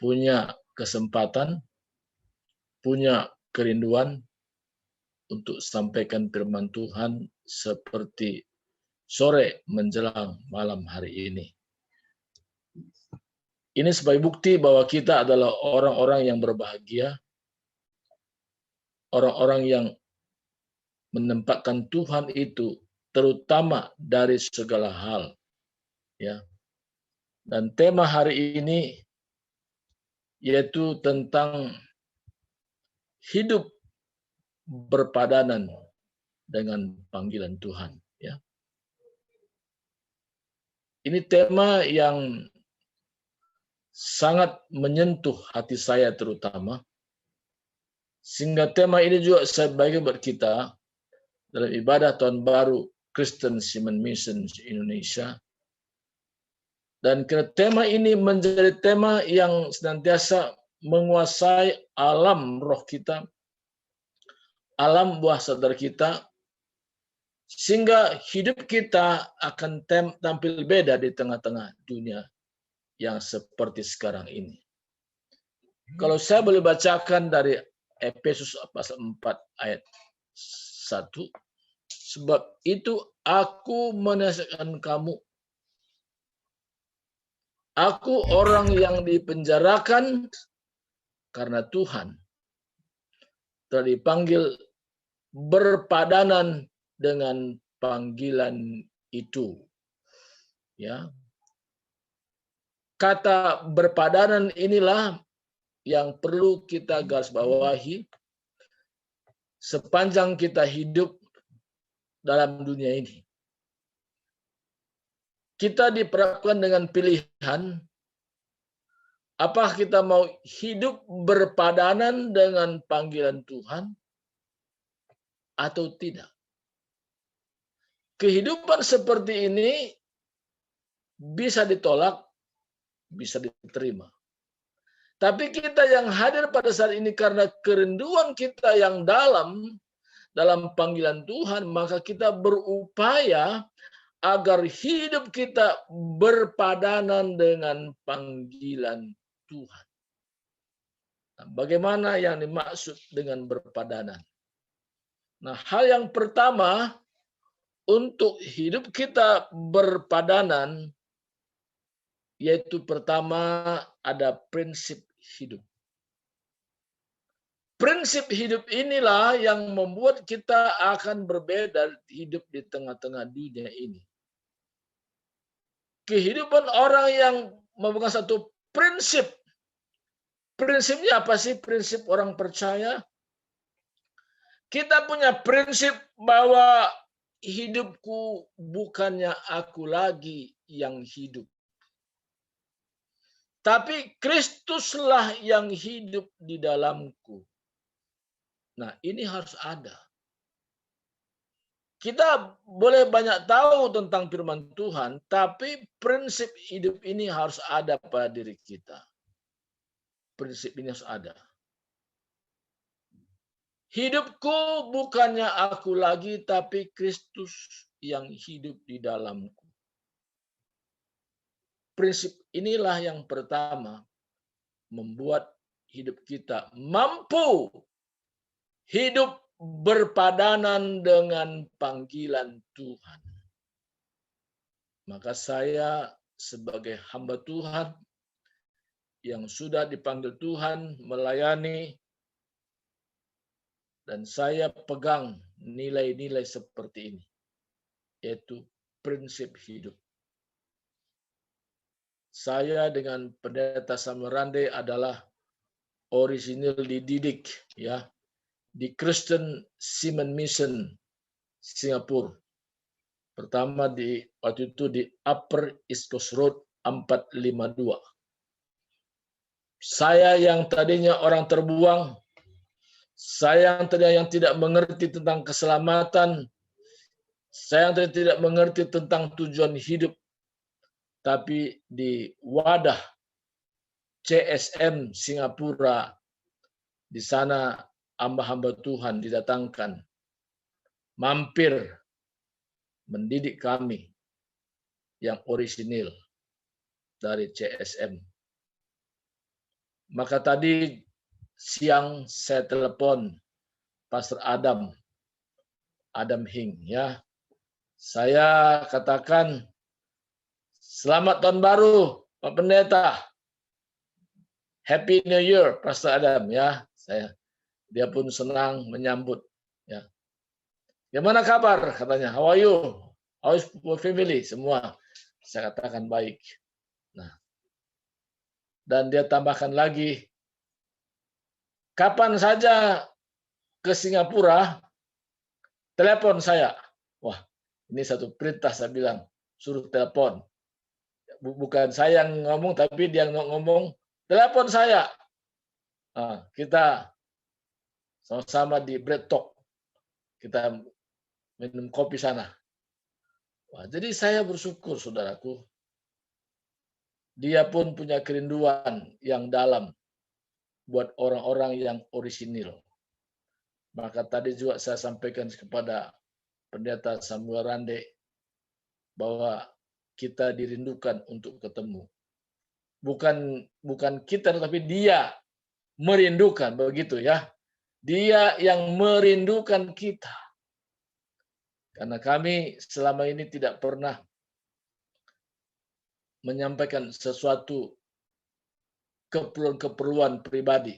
punya kesempatan, punya kerinduan untuk sampaikan firman Tuhan seperti sore menjelang malam hari ini. Ini sebagai bukti bahwa kita adalah orang-orang yang berbahagia, orang-orang yang menempatkan Tuhan itu terutama dari segala hal, ya. Dan tema hari ini yaitu tentang hidup berpadanan dengan panggilan Tuhan, ya. Ini tema yang sangat menyentuh hati saya terutama, sehingga tema ini juga saya bagikan buat kita dalam ibadah Tahun Baru Kristen Simon Mission Indonesia. Dan karena tema ini menjadi tema yang senantiasa menguasai alam roh kita, alam bawah sadar kita, sehingga hidup kita akan tampil beda di tengah-tengah dunia yang seperti sekarang ini. Kalau saya boleh bacakan dari Efesus pasal 4 ayat 1, sebab itu aku menasihatkan kamu, aku orang yang dipenjarakan karena Tuhan, telah dipanggil berpadanan dengan panggilan itu. Ya. Kata berpadanan inilah yang perlu kita garis bawahi sepanjang kita hidup dalam dunia ini. Kita diperhadapkan dengan pilihan, apakah kita mau hidup berpadanan dengan panggilan Tuhan atau tidak. Kehidupan seperti ini bisa ditolak, bisa diterima. Tapi kita yang hadir pada saat ini karena kerinduan kita yang dalam panggilan Tuhan, maka kita berupaya agar hidup kita berpadanan dengan panggilan Tuhan. Nah, bagaimana yang dimaksud dengan berpadanan? Nah, hal yang pertama untuk hidup kita berpadanan, yaitu pertama ada prinsip hidup. Prinsip hidup inilah yang membuat kita akan berbeda hidup di tengah-tengah dunia ini. Kehidupan orang yang memegang satu prinsip. Prinsipnya apa sih prinsip orang percaya? Kita punya prinsip bahwa hidupku bukannya aku lagi yang hidup, tapi Kristuslah yang hidup di dalamku. Nah, ini harus ada. Kita boleh banyak tahu tentang firman Tuhan, tapi prinsip hidup ini harus ada pada diri kita. Prinsip ini harus ada. Hidupku bukannya aku lagi, tapi Kristus yang hidup di dalamku. Prinsip inilah yang pertama membuat hidup kita mampu hidup berpadanan dengan panggilan Tuhan. Maka saya sebagai hamba Tuhan yang sudah dipanggil Tuhan melayani, dan saya pegang nilai-nilai seperti ini, yaitu prinsip hidup. Saya dengan Pendeta Samuel Rande adalah orisinil dididik ya di Kristen Simon Mission Singapura. Pertama waktu itu di Upper East Coast Road 452. Saya yang tadinya orang terbuang, saya yang tadinya tidak mengerti tentang keselamatan, saya yang tadinya tidak mengerti tentang tujuan hidup, tapi di wadah CSM Singapura, di sana hamba-hamba Tuhan didatangkan, mampir mendidik kami yang orisinil dari CSM. Maka tadi siang saya telepon Pastor Adam Hing, ya. Saya katakan, selamat tahun baru Pak Pendeta. Happy New Year Pastor Adam, ya. Dia pun senang menyambut, ya. Gimana kabar? Katanya, how are you? How is your family? Semua saya katakan baik. Nah, dan dia tambahkan lagi, kapan saja ke Singapura, telepon saya. Wah, ini satu perintah, saya bilang, suruh telepon. Bukan saya yang ngomong, tapi dia ngomong, telepon saya. Nah, kita sama-sama di Bread Talk. Kita minum kopi sana. Wah, jadi saya bersyukur, saudaraku. Dia pun punya kerinduan yang dalam buat orang-orang yang orisinil. Maka tadi juga saya sampaikan kepada Pendeta Samuel Rande bahwa kita dirindukan untuk ketemu. Bukan kita, tapi dia merindukan, begitu ya. Dia yang merindukan kita. Karena kami selama ini tidak pernah menyampaikan sesuatu keperluan pribadi.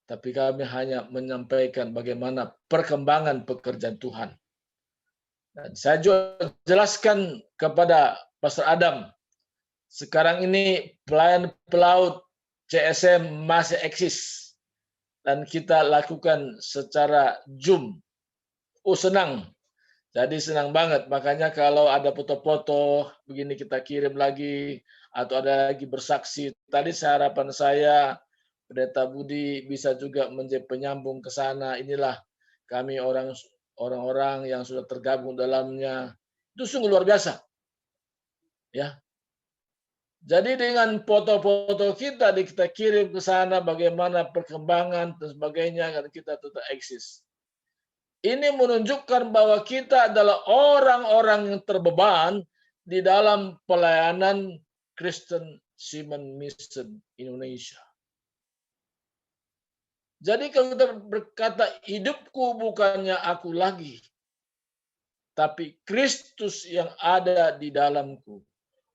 Tapi kami hanya menyampaikan bagaimana perkembangan pekerjaan Tuhan. Dan saya juga jelaskan kepada Pastor Adam, sekarang ini pelayan pelaut CSM masih eksis. Dan kita lakukan secara Zoom. Oh, senang. Jadi senang banget. Makanya kalau ada foto-foto begini kita kirim lagi, atau ada lagi bersaksi. Tadi harapan saya Pendeta Budi bisa juga menjadi penyambung ke sana. Inilah kami orang-orang yang sudah tergabung dalamnya. Itu sungguh luar biasa. Ya. Jadi dengan foto-foto kita kirim ke sana, bagaimana perkembangan dan sebagainya, kan kita tetap eksis. Ini menunjukkan bahwa kita adalah orang-orang yang terbeban di dalam pelayanan Kristen Seaman Mission Indonesia. Jadi kalau kita berkata, hidupku bukannya aku lagi, tapi Kristus yang ada di dalamku,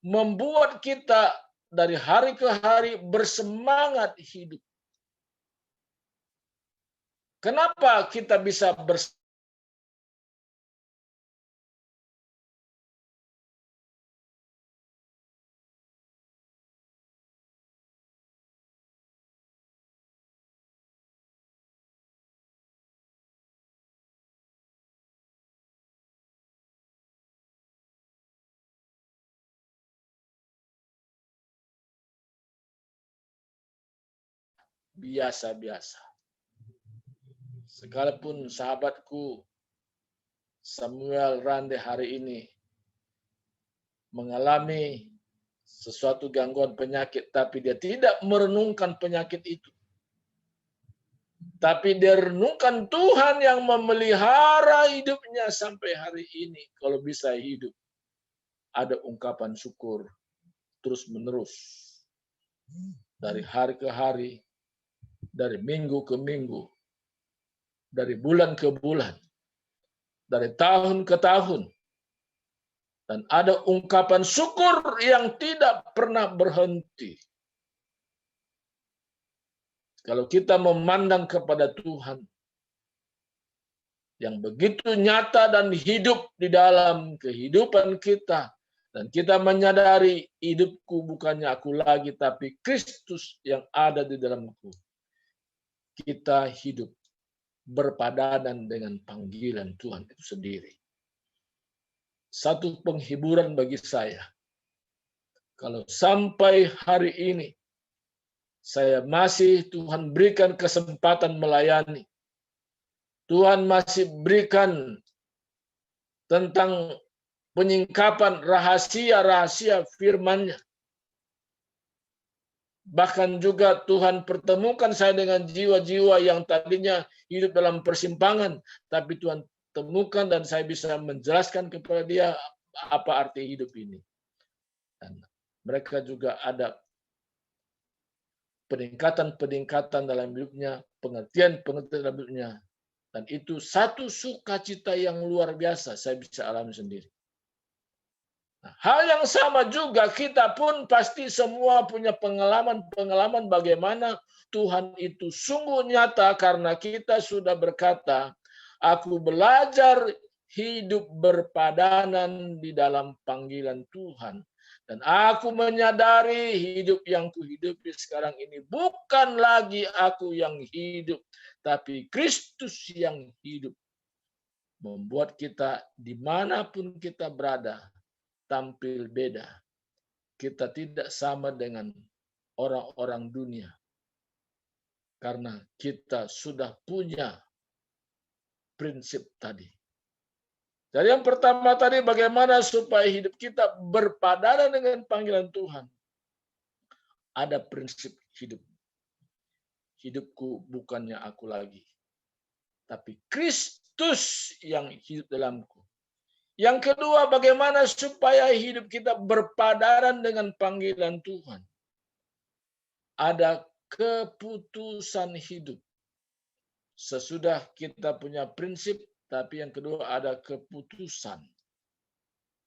membuat kita dari hari ke hari bersemangat hidup. Kenapa kita bisa biasa-biasa? Sekalipun sahabatku Samuel Rande hari ini mengalami sesuatu gangguan penyakit, tapi dia tidak merenungkan penyakit itu. Tapi dia renungkan Tuhan yang memelihara hidupnya sampai hari ini. Kalau bisa hidup, ada ungkapan syukur terus-menerus. Dari hari ke hari, dari minggu ke minggu, dari bulan ke bulan, dari tahun ke tahun. Dan ada ungkapan syukur yang tidak pernah berhenti. Kalau kita memandang kepada Tuhan yang begitu nyata dan hidup di dalam kehidupan kita, dan kita menyadari hidupku bukannya aku lagi, tapi Kristus yang ada di dalamku. Kita hidup berpadanan dengan panggilan Tuhan itu sendiri. Satu penghiburan bagi saya, kalau sampai hari ini saya masih Tuhan berikan kesempatan melayani, Tuhan masih berikan tentang penyingkapan rahasia-rahasia firman-Nya. Bahkan juga Tuhan pertemukan saya dengan jiwa-jiwa yang tadinya hidup dalam persimpangan, tapi Tuhan temukan dan saya bisa menjelaskan kepada dia apa arti hidup ini. Dan mereka juga ada peningkatan-peningkatan dalam hidupnya, pengertian-pengertian dalam hidupnya. Dan itu satu sukacita yang luar biasa saya bisa alami sendiri. Nah, hal yang sama juga kita pun pasti semua punya pengalaman-pengalaman bagaimana Tuhan itu sungguh nyata karena kita sudah berkata, aku belajar hidup berpadanan di dalam panggilan Tuhan. Dan aku menyadari hidup yang kuhidupi sekarang ini bukan lagi aku yang hidup, tapi Kristus yang hidup. Membuat kita dimanapun kita berada, tampil beda. Kita tidak sama dengan orang-orang dunia. Karena kita sudah punya prinsip tadi. Jadi yang pertama tadi bagaimana supaya hidup kita berpadanan dengan panggilan Tuhan. Ada prinsip hidup. Hidupku bukannya aku lagi. Tapi Kristus yang hidup dalamku. Yang kedua, bagaimana supaya hidup kita berpadanan dengan panggilan Tuhan. Ada keputusan hidup. Sesudah kita punya prinsip, tapi yang kedua ada keputusan.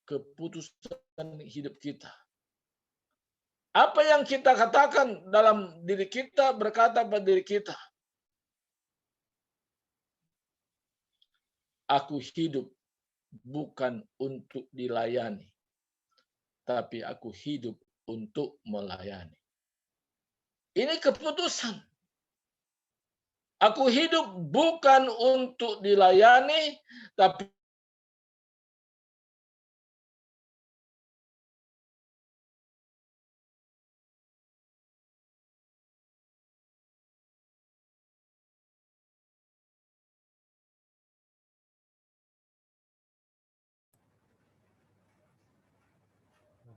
Keputusan hidup kita. Apa yang kita katakan dalam diri kita berkata pada diri kita. Aku hidup bukan untuk dilayani, tapi aku hidup untuk melayani. Ini keputusan. Aku hidup bukan untuk dilayani, tapi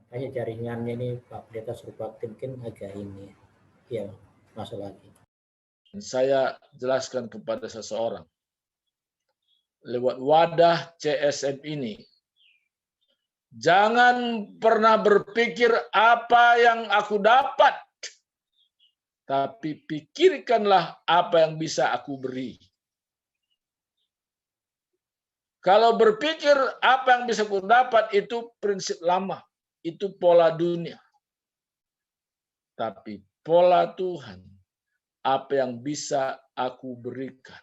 Makanya jaringannya ini Pak Pendeta Surupakti mungkin agak ini ya masuk lagi. Saya jelaskan kepada seseorang lewat wadah CSM ini. Jangan pernah berpikir apa yang aku dapat, tapi pikirkanlah apa yang bisa aku beri. Kalau berpikir apa yang bisa aku dapat itu prinsip lama. Itu pola dunia. Tapi pola Tuhan, apa yang bisa aku berikan,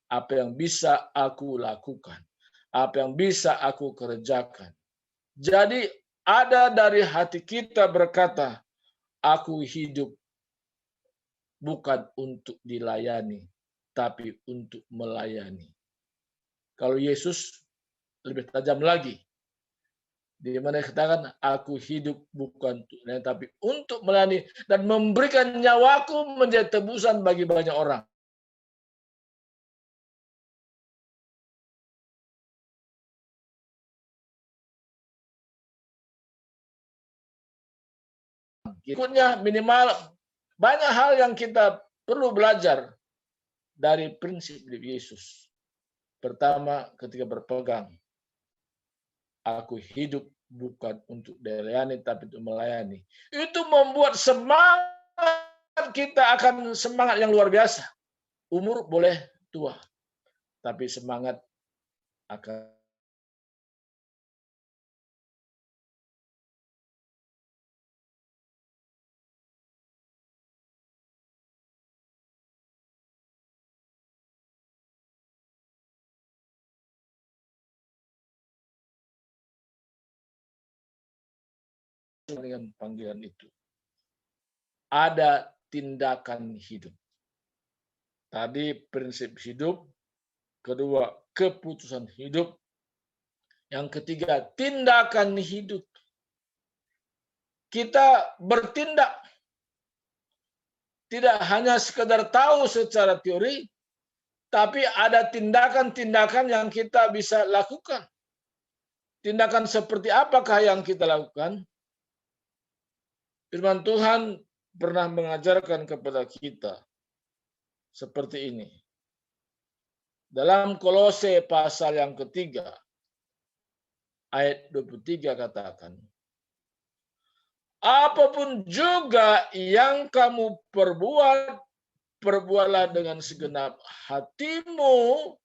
apa yang bisa aku lakukan, apa yang bisa aku kerjakan. Jadi ada dari hati kita berkata, aku hidup bukan untuk dilayani, tapi untuk melayani. Kalau Yesus lebih tajam lagi. Di mana katakan aku hidup bukan untuk melayani, tapi untuk melayani dan memberikan nyawaku menjadi tebusan bagi banyak orang. Berikutnya minimal banyak hal yang kita perlu belajar dari prinsip hidup Yesus. Pertama, ketika berpegang, aku hidup bukan untuk dilayani, tapi untuk melayani. Itu membuat semangat kita akan semangat yang luar biasa. Umur boleh tua, tapi semangat akan dengan panggilan itu. Ada tindakan hidup. Tadi prinsip hidup, kedua keputusan hidup, yang ketiga tindakan hidup. Kita bertindak tidak hanya sekedar tahu secara teori, tapi ada tindakan-tindakan yang kita bisa lakukan. Tindakan seperti apakah yang kita lakukan? Firman Tuhan pernah mengajarkan kepada kita seperti ini. Dalam Kolose pasal yang ketiga, ayat 23 katakan, apapun juga yang kamu perbuat, perbuatlah dengan segenap hatimu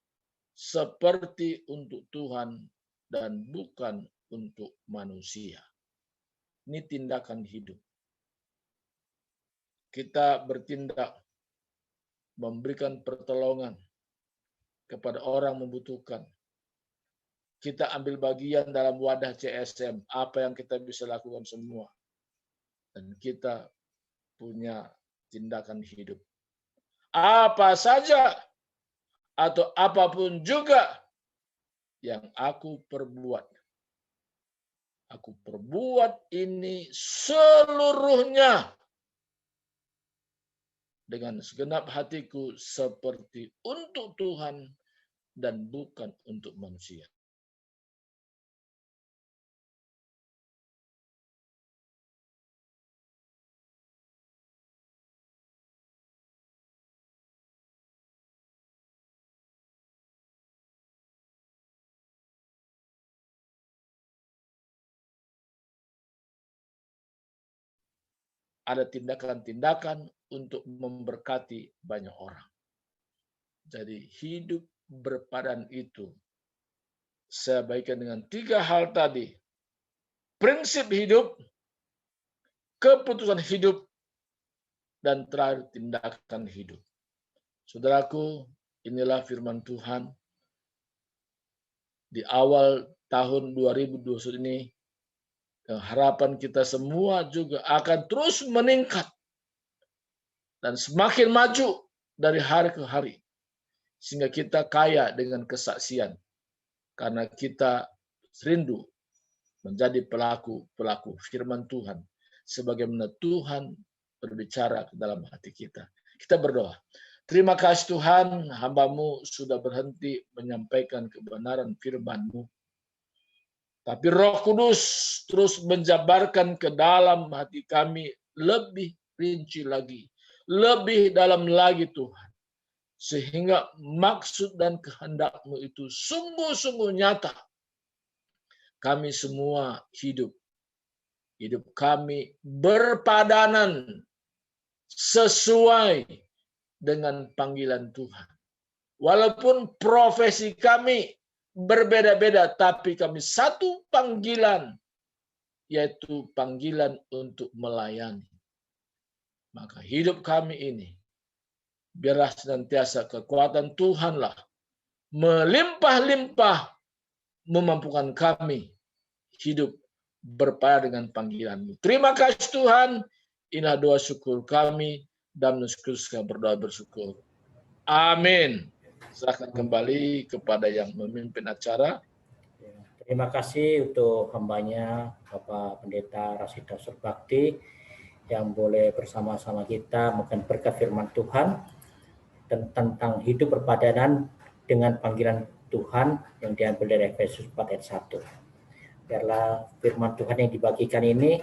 seperti untuk Tuhan dan bukan untuk manusia. Ini tindakan hidup. Kita bertindak memberikan pertolongan kepada orang membutuhkan. Kita ambil bagian dalam wadah CSM, apa yang kita bisa lakukan semua. Dan kita punya tindakan hidup. Apa saja atau apapun juga yang aku perbuat. Aku perbuat ini seluruhnya dengan segenap hatiku seperti untuk Tuhan dan bukan untuk manusia. Ada tindakan-tindakan untuk memberkati banyak orang. Jadi hidup berpadan itu saya baikkan dengan 3 hal tadi. Prinsip hidup, keputusan hidup, dan terakhir tindakan hidup. Saudaraku, inilah firman Tuhan. Di awal tahun 2021 ini, harapan kita semua juga akan terus meningkat dan semakin maju dari hari ke hari. Sehingga kita kaya dengan kesaksian. Karena kita rindu menjadi pelaku-pelaku firman Tuhan. Sebagaimana Tuhan berbicara ke dalam hati kita. Kita berdoa. Terima kasih Tuhan, hamba-Mu sudah berhenti menyampaikan kebenaran firman-Mu. Tapi Roh Kudus terus menjabarkan ke dalam hati kami lebih rinci lagi. Lebih dalam lagi Tuhan. Sehingga maksud dan kehendak-Mu itu sungguh-sungguh nyata. Kami semua hidup. Hidup kami berpadanan sesuai dengan panggilan Tuhan. Walaupun profesi kami berbeda-beda, tapi kami satu panggilan, yaitu panggilan untuk melayani. Maka hidup kami ini, biarlah senantiasa kekuatan Tuhanlah melimpah-limpah memampukan kami hidup berpada dengan panggilan-Mu. Terima kasih Tuhan, inilah doa syukur kami, dan kami berdoa bersyukur. Amin. Serahkan kembali kepada yang memimpin acara. Terima kasih untuk hambanya Bapak Pendeta Rasida Surbakti yang boleh bersama-sama kita makan berkat firman Tuhan dan tentang hidup berpadanan dengan panggilan Tuhan yang diambil dari Efesus 4 ayat 1. Biarlah firman Tuhan yang dibagikan ini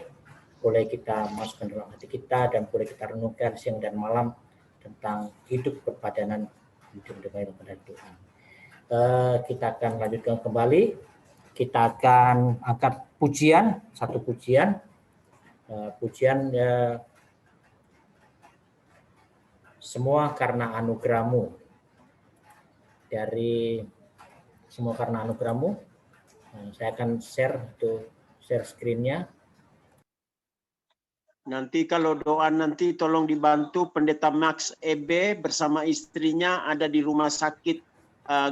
boleh kita masukkan dalam hati kita dan boleh kita renungkan siang dan malam tentang hidup berpadanan hidup dengan Tuhan. Kita akan lanjutkan kembali. Kita akan angkat pujian, satu pujian. Pujian semua karena anugerah-Mu. Dari semua karena anugerah-Mu. Saya akan share screen-nya. Nanti kalau doa nanti tolong dibantu Pendeta Max Ebe bersama istrinya ada di rumah sakit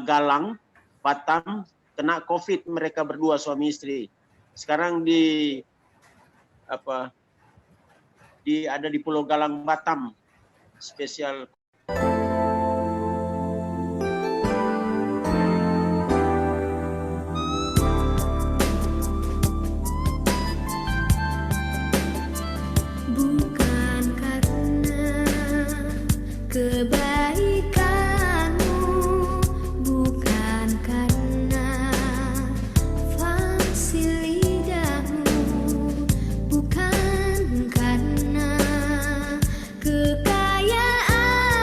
Galang, Batam, kena COVID mereka berdua suami istri. Sekarang ada di Pulau Galang, Batam. Spesial kebaikanmu, bukan karena fasih lidahmu, bukan karena kekayaan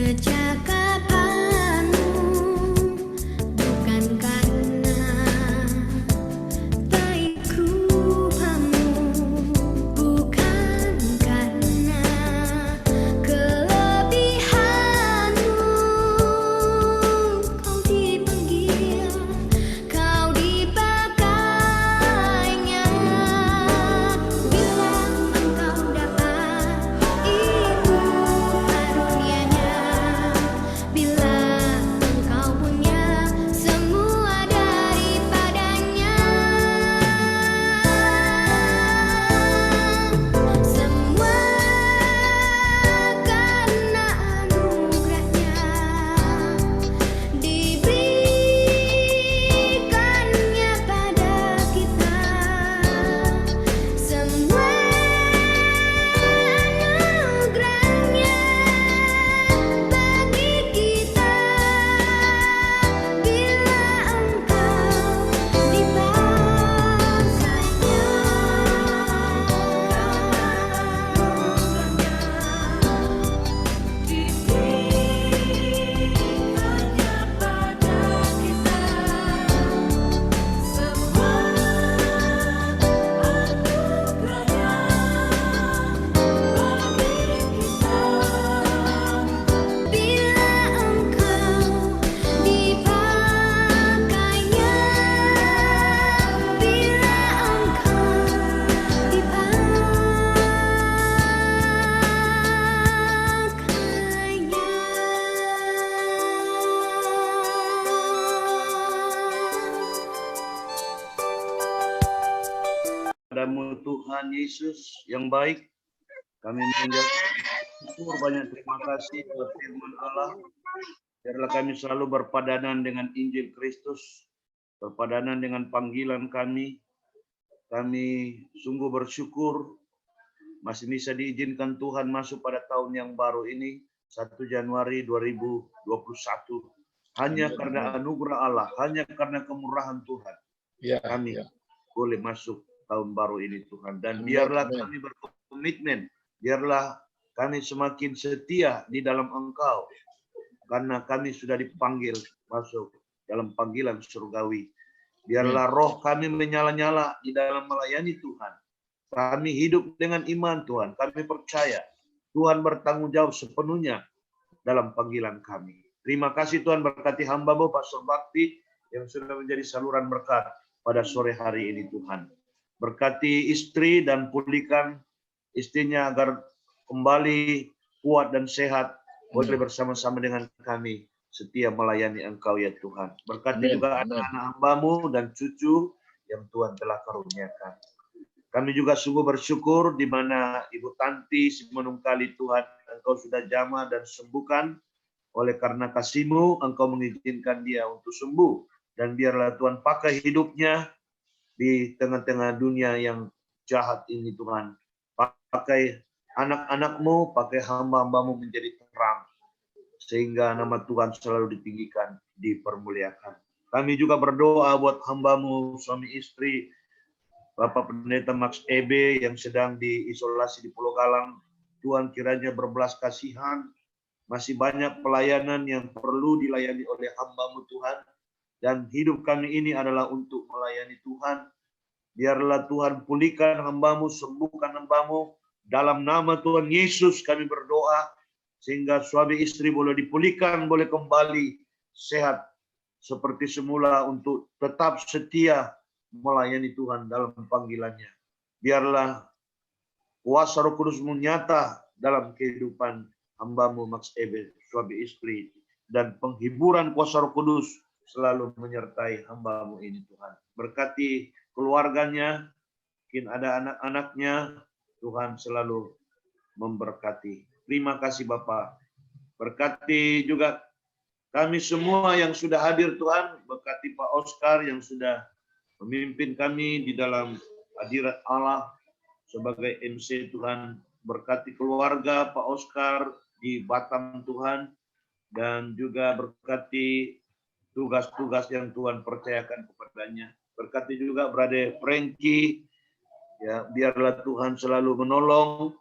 kecakapanmu, bukan karena baik rupamu, bukan karena kelebihanmu. Kau dipanggil, kau dipakainya. Bila engkau dapat itu karunia-Nya, bila engkau punya semua daripadanya, semua karena anugerah-Nya diberikannya pada kita, semua anugerah-Nya bagi kita. Bila engkau dipakainya, bila engkau Padamu Tuhan Yesus yang baik, kami mengucap syukur banyak terima kasih buat firman Allah. Biarlah kami selalu berpadanan dengan Injil Kristus, berpadanan dengan panggilan kami. Kami sungguh bersyukur masih bisa diizinkan Tuhan masuk pada tahun yang baru ini, 1 Januari 2021. Hanya karena anugerah Allah, hanya karena kemurahan Tuhan, Ya, kami ya. boleh masuk tahun baru ini Tuhan. Dan Amin, biarlah amin. kami berkomitmen, biarlah kami semakin setia di dalam Engkau, karena kami sudah dipanggil masuk dalam panggilan surgawi. Biarlah roh kami menyala-nyala di dalam melayani Tuhan. Kami hidup dengan iman Tuhan, kami percaya Tuhan bertanggung jawab sepenuhnya dalam panggilan kami. Terima kasih Tuhan, berkati hamba-Mu Pastor Bakti yang sudah menjadi saluran berkat pada sore hari ini Tuhan. Berkati istri dan pulihkan istrinya agar kembali kuat dan sehat, boleh bersama-sama dengan kami setia melayani Engkau ya Tuhan. Berkati Amin, juga amin. anak-anak hamba-Mu dan cucu yang Tuhan telah karuniakan. Kami juga sungguh bersyukur di mana Ibu Tanti Simanungkali Tuhan, Engkau sudah jamah dan sembuhkan. Oleh karena kasih-Mu, Engkau mengizinkan dia untuk sembuh. Dan biarlah Tuhan pakai hidupnya di tengah-tengah dunia yang jahat ini Tuhan. Pakai anak-anak-Mu, pakai hamba-hamba-Mu menjadi terang. Sehingga nama Tuhan selalu ditinggikan, dipermuliakan. Kami juga berdoa buat hamba-Mu, suami istri, Bapak Pendeta Max EB yang sedang diisolasi di Pulau Galang. Tuhan kiranya berbelas kasihan. Masih banyak pelayanan yang perlu dilayani oleh hamba-Mu Tuhan. Dan hidup kami ini adalah untuk melayani Tuhan. Biarlah Tuhan pulihkan hamba-Mu, sembuhkan hamba-Mu. Dalam nama Tuhan Yesus kami berdoa. Sehingga suami istri boleh dipulihkan, boleh kembali sehat. Seperti semula untuk tetap setia melayani Tuhan dalam panggilannya. Biarlah kuasa Roh Kudus-Mu nyata dalam kehidupan hamba-Mu Max Ebe, suami istri. Dan penghiburan kuasa Roh Kudus selalu menyertai hamba-Mu ini Tuhan. Berkati keluarganya, mungkin ada anak-anaknya, Tuhan selalu memberkati. Terima kasih Bapak. Berkati juga kami semua yang sudah hadir Tuhan. Berkati Pak Oscar yang sudah memimpin kami di dalam hadirat Allah sebagai MC Tuhan. Berkati keluarga Pak Oscar di Batam Tuhan. Dan juga berkati tugas-tugas yang Tuhan percayakan kepadanya. Berkati juga Brother Frankie, ya biarlah Tuhan selalu menolong.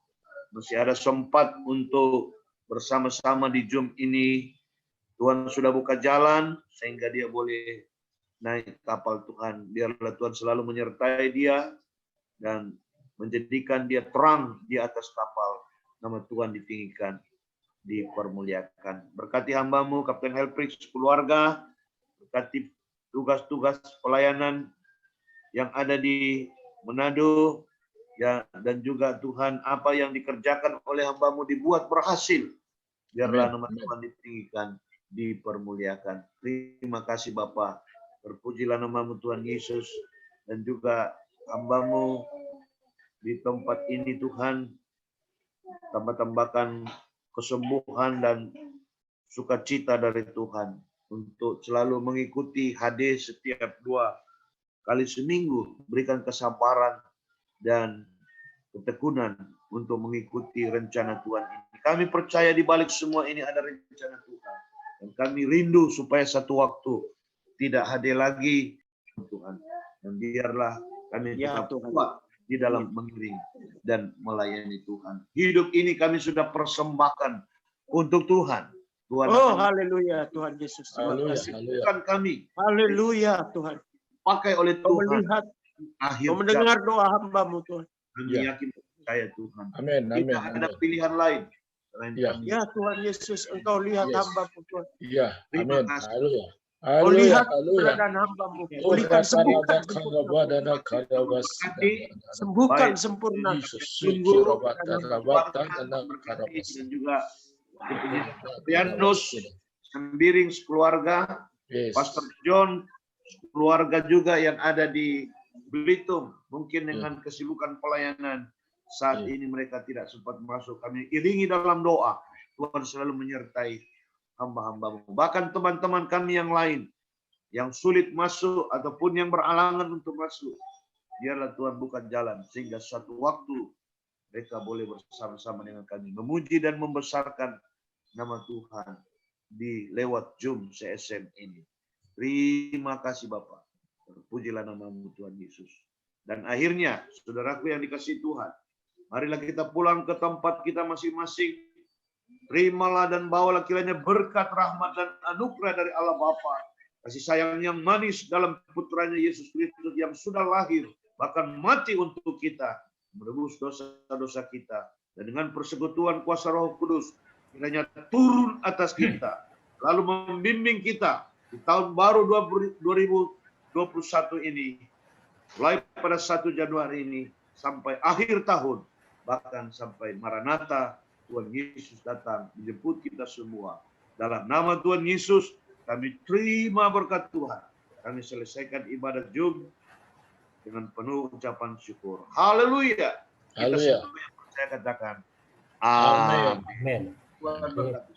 Masih ada sempat untuk bersama-sama di Zoom ini. Tuhan sudah buka jalan sehingga dia boleh naik kapal Tuhan. Biarlah Tuhan selalu menyertai dia dan menjadikan dia terang di atas kapal. Nama Tuhan ditinggikan, dipermuliakan. Berkati hamba-Mu, Kapten Helfrich, keluarga, berkati tugas-tugas pelayanan yang ada di Manado, ya, dan juga Tuhan apa yang dikerjakan oleh hamba-Mu dibuat berhasil. Biarlah nama Tuhan ditinggikan, dipermuliakan. Terima kasih Bapa. Terpujilah nama-Mu Tuhan Yesus, dan juga hamba-Mu di tempat ini Tuhan, tambah-tambahkan kesembuhan dan sukacita dari Tuhan untuk selalu mengikuti HD setiap 2 kali seminggu. Berikan kesabaran dan ketekunan untuk mengikuti rencana Tuhan ini. Kami percaya di balik semua ini ada rencana Tuhan. Dan kami rindu supaya satu waktu tidak HD lagi Tuhan. Dan biarlah kami tetap kuat di dalam mengiring dan melayani Tuhan. Hidup ini kami sudah persembahkan untuk Tuhan. Tuhan haleluya Tuhan Yesus. Terima kasih. bukan kami. Haleluya Tuhan. Pakai oleh Kau Tuhan. melihat, Akhir kau mendengar doa hamba-Mu Tuhan. kami yakin percaya Tuhan. Amin. Tidak ada pilihan lain selain Ya. kami. Ya Tuhan Yesus, Engkau lihat Yes. hamba-Mu Tuhan. Iya, Terima amin. kasih. Haleluya. Kau Haleluya, lihat haleluya. keberadaan hamba-Mu. Pulihkan, sembuhkan, sembuhkan sempurna. Dan juga Pianus, Sembiring keluarga, Yes. Pastor John, keluarga juga yang ada di Belitung, mungkin dengan kesibukan pelayanan saat ini mereka tidak sempat masuk. Kami iringi dalam doa. Tuhan selalu menyertai hamba-hamba-Mu. Bahkan teman-teman kami yang lain yang sulit masuk ataupun yang beralangan untuk masuk, biarlah Tuhan buka jalan sehingga suatu waktu mereka boleh bersama-sama dengan kami memuji dan membesarkan nama Tuhan di lewat Zoom CSM ini. Terima kasih Bapak. Terpujilah nama-Mu Tuhan Yesus. Dan akhirnya, saudaraku yang dikasihi Tuhan, marilah kita pulang ke tempat kita masing-masing. Terimalah dan bawalah kiranya berkat, rahmat, dan anugerah dari Allah Bapa. Kasih sayang yang manis dalam putranya Yesus Kristus yang sudah lahir, bahkan mati untuk kita, menebus dosa-dosa kita. Dan dengan persekutuan kuasa Roh Kudus, kiranya turun atas kita, lalu membimbing kita di tahun baru 2021 ini, mulai pada 1 Januari ini, sampai akhir tahun, bahkan sampai Maranatha, Tuhan Yesus datang menjemput kita semua. Dalam nama Tuhan Yesus, kami terima berkat Tuhan. Kami selesaikan ibadat Zoom dengan penuh ucapan syukur. Haleluya. Kita Haleluya. semua yang percaya katakan. Amin. Amin. Tuhan berkati.